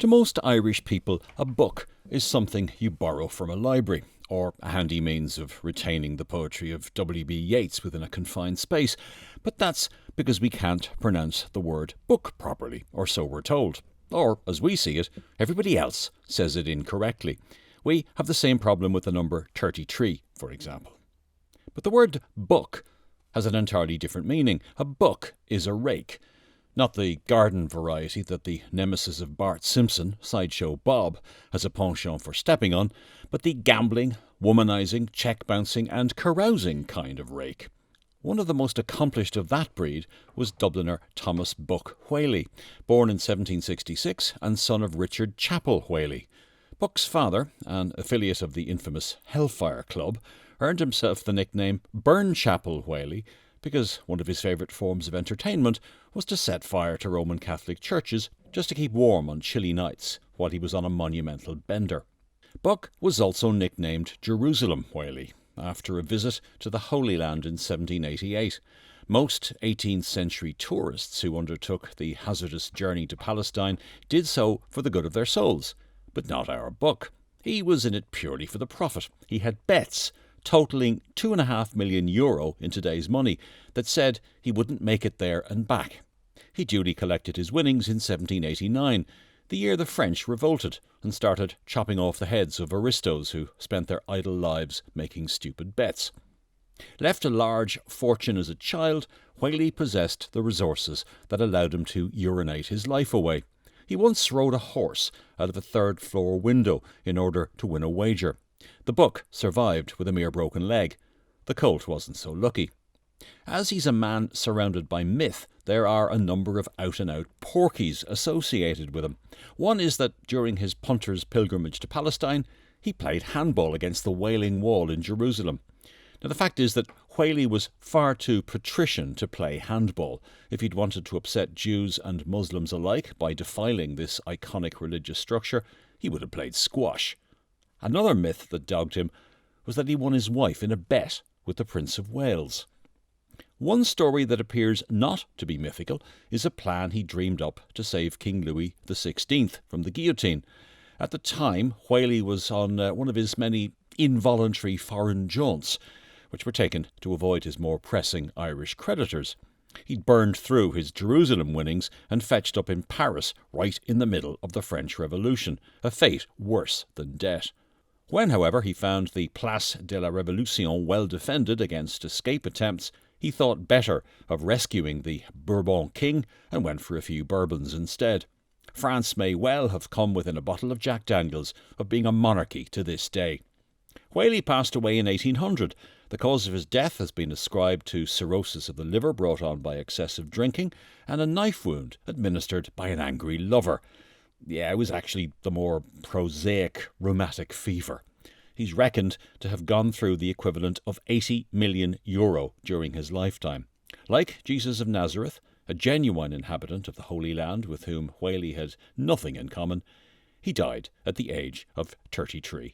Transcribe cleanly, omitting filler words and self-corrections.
To most Irish people, a book is something you borrow from a library, or a handy means of retaining the poetry of W.B. Yeats within a confined space. But that's because we can't pronounce the word book properly, or so we're told. Or, as we see it, everybody else says it incorrectly. We have the same problem with the number 33, for example. But the word book has an entirely different meaning. A book is a rake. Not the garden variety that the nemesis of Bart Simpson, Sideshow Bob, has a penchant for stepping on, but the gambling, womanising, check-bouncing and carousing kind of rake. One of the most accomplished of that breed was Dubliner Thomas Buck Whaley, born in 1766 and son of Richard Chapel Whaley. Buck's father, an affiliate of the infamous Hellfire Club, earned himself the nickname Burnchapel Whaley because one of his favourite forms of entertainment was to set fire to Roman Catholic churches just to keep warm on chilly nights while he was on a monumental bender. Buck was also nicknamed Jerusalem Whaley, after a visit to the Holy Land in 1788. Most 18th century tourists who undertook the hazardous journey to Palestine did so for the good of their souls, but not our Buck. He was in it purely for the profit. He had bets totalling €2.5 million in today's money, that said he wouldn't make it there and back. He duly collected his winnings in 1789, the year the French revolted and started chopping off the heads of aristos who spent their idle lives making stupid bets. Left a large fortune as a child, Whaley possessed the resources that allowed him to urinate his life away. He once rode a horse out of a third-floor window in order to win a wager. The Buck survived with a mere broken leg. The colt wasn't so lucky. As he's a man surrounded by myth, there are a number of out-and-out porkies associated with him. One is that during his punter's pilgrimage to Palestine, he played handball against the Wailing Wall in Jerusalem. Now, the fact is that Whaley was far too patrician to play handball. If he'd wanted to upset Jews and Muslims alike by defiling this iconic religious structure, he would have played squash. Another myth that dogged him was that he won his wife in a bet with the Prince of Wales. One story that appears not to be mythical is a plan he dreamed up to save King Louis XVI from the guillotine. At the time, Whaley was on one of his many involuntary foreign jaunts, which were taken to avoid his more pressing Irish creditors. He'd burned through his Jerusalem winnings and fetched up in Paris right in the middle of the French Revolution, a fate worse than death. When, however, he found the Place de la Révolution well defended against escape attempts, he thought better of rescuing the Bourbon king and went for a few bourbons instead. France may well have come within a bottle of Jack Daniels of being a monarchy to this day. Whaley passed away in 1800. The cause of his death has been ascribed to cirrhosis of the liver brought on by excessive drinking and a knife wound administered by an angry lover. Yeah, it was actually the more prosaic rheumatic fever. He's reckoned to have gone through the equivalent of €80 million during his lifetime. Like Jesus of Nazareth, a genuine inhabitant of the Holy Land with whom Whaley had nothing in common, he died at the age of 33.